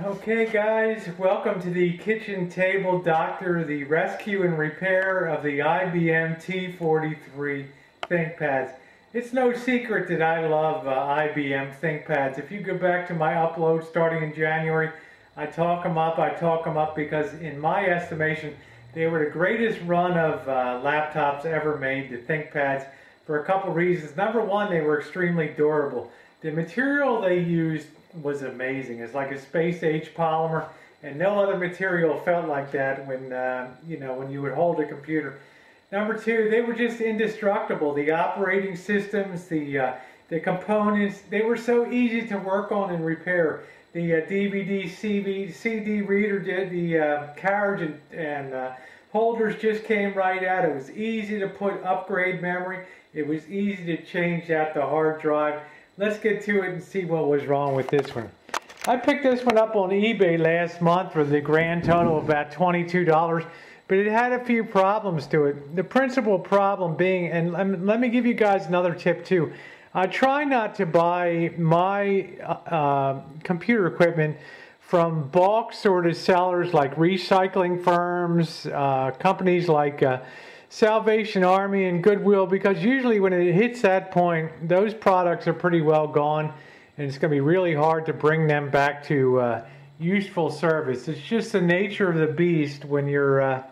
Okay guys, welcome to the kitchen table doctor, the rescue and repair of the IBM T43 ThinkPads. It's no secret that I love IBM ThinkPads. If you go back to my upload starting in January, I talk them up because in my estimation, they were the greatest run of laptops ever made, the ThinkPads, for a couple reasons. Number one, they were extremely durable. The material they used was amazing. It's like a space-age polymer, and no other material felt like that when when you would hold a computer. Number two, they were just indestructible. The operating systems, the components, they were so easy to work on and repair. The DVD, CD reader did, the carriage and holders just came right out. It was easy to put upgrade memory. It was easy to change out the hard drive. Let's get to it and see what was wrong with this one. I picked this one up on eBay last month for the grand total of about $22, but it had a few problems to it. The principal problem being, and let me give you guys another tip too. I try not to buy my computer equipment from bulk sort of sellers like recycling firms, companies like Salvation Army and Goodwill, because usually when it hits that point, those products are pretty well gone, and it's going to be really hard to bring them back to useful service. It's just the nature of the beast when you're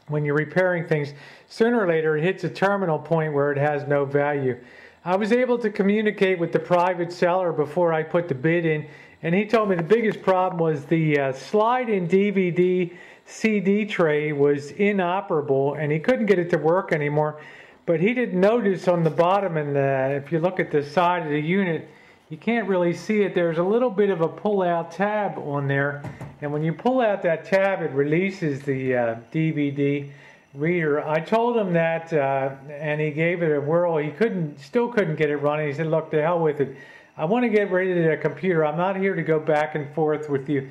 repairing things. Sooner or later, it hits a terminal point where it has no value. I was able to communicate with the private seller before I put the bid in, and he told me the biggest problem was the slide-in DVD CD tray was inoperable and he couldn't get it to work anymore. But he didn't notice on the bottom, and if you look at the side of the unit, you can't really see it. There's a little bit of a pull-out tab on there, and when you pull out that tab, it releases the DVD reader. I told him that, and he gave it a whirl. He still couldn't get it running. He said, "Look, to hell with it. I want to get rid of the computer. I'm not here to go back and forth with you.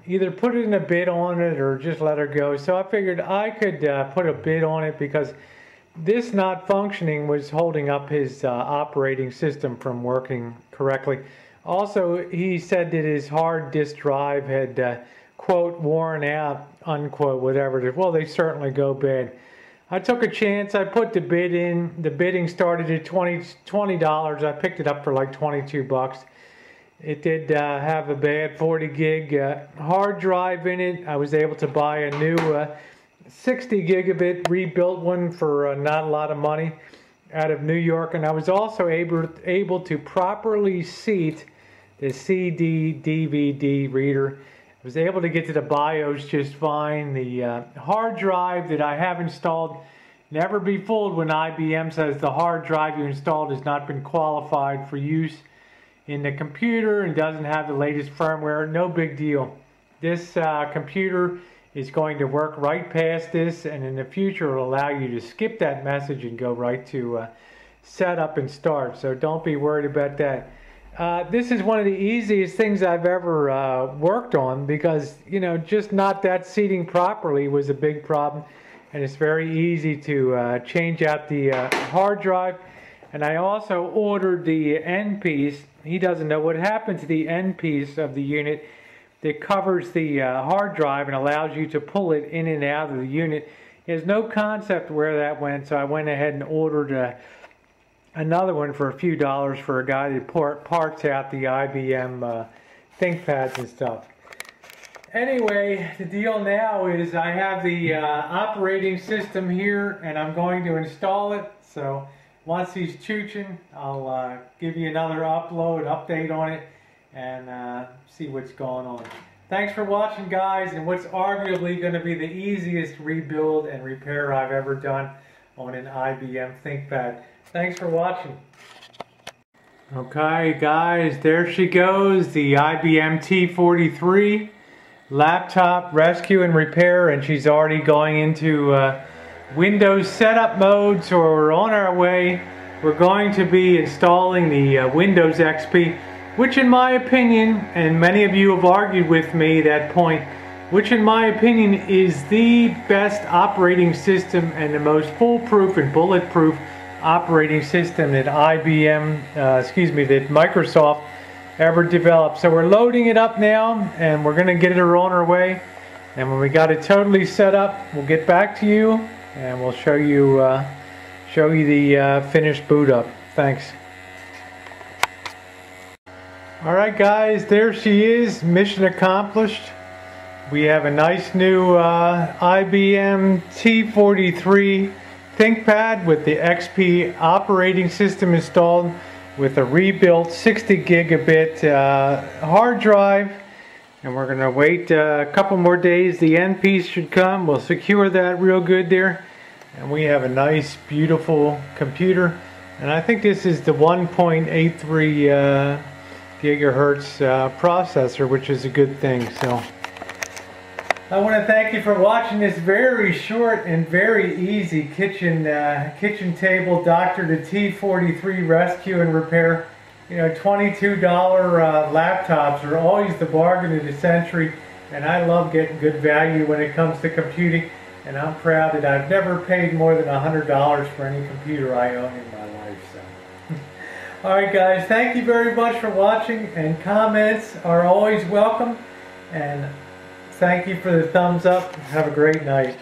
Either put in a bid on it or just let her go." So I figured I could put a bid on it because this not functioning was holding up his operating system from working correctly. Also, he said that his hard disk drive had, quote, worn out, unquote, whatever it is. Well, they certainly go bad. I took a chance. I put the bid in. The bidding started at $20. I picked it up for like 22 bucks. It did have a bad 40 gig hard drive in it. I was able to buy a new 60 gigabit rebuilt one for not a lot of money out of New York. And I was also able to properly seat the CD DVD reader. I was able to get to the BIOS just fine. The hard drive that I have installed, never be fooled when IBM says the hard drive you installed has not been qualified for use in the computer and doesn't have the latest firmware. No big deal. This computer is going to work right past this, and in the future it will allow you to skip that message and go right to setup and start. So don't be worried about that. This is one of the easiest things I've ever worked on because, just not that seating properly was a big problem, and it's very easy to change out the hard drive. And I also ordered the end piece. He doesn't know what happened to the end piece of the unit that covers the hard drive and allows you to pull it in and out of the unit. He has no concept where that went, so I went ahead and ordered another one for a few dollars for a guy that parts out the IBM ThinkPads and stuff. Anyway, the deal now is I have the operating system here, and I'm going to install it. So once he's chooching, I'll give you another update on it, and see what's going on. Thanks for watching, guys, and what's arguably going to be the easiest rebuild and repair I've ever done on an IBM ThinkPad. Thanks for watching. Okay, guys, there she goes, the IBM T43 laptop rescue and repair, and she's already going into Windows setup mode, so we're on our way. We're going to be installing the Windows XP, which in my opinion, and many of you have argued with me that point, which in my opinion is the best operating system and the most foolproof and bulletproof operating system that that Microsoft ever developed. So we're loading it up now, and we're going to get it on our way. And when we got it totally set up, we'll get back to you, and we'll show you the finished boot up. Thanks. All right, guys, there she is. Mission accomplished. We have a nice new IBM T43 ThinkPad with the XP operating system installed, with a rebuilt 60 gigabit hard drive. And we're going to wait a couple more days. The end piece should come. We'll secure that real good there. And we have a nice, beautiful computer. And I think this is the 1.83 gigahertz processor, which is a good thing. So I want to thank you for watching this very short and very easy kitchen table Dr. the T43 rescue and repair. You know, $22 laptops are always the bargain of the century, and I love getting good value when it comes to computing, and I'm proud that I've never paid more than $100 for any computer I own in my life. So. Alright guys, thank you very much for watching, and comments are always welcome, and thank you for the thumbs up. Have a great night.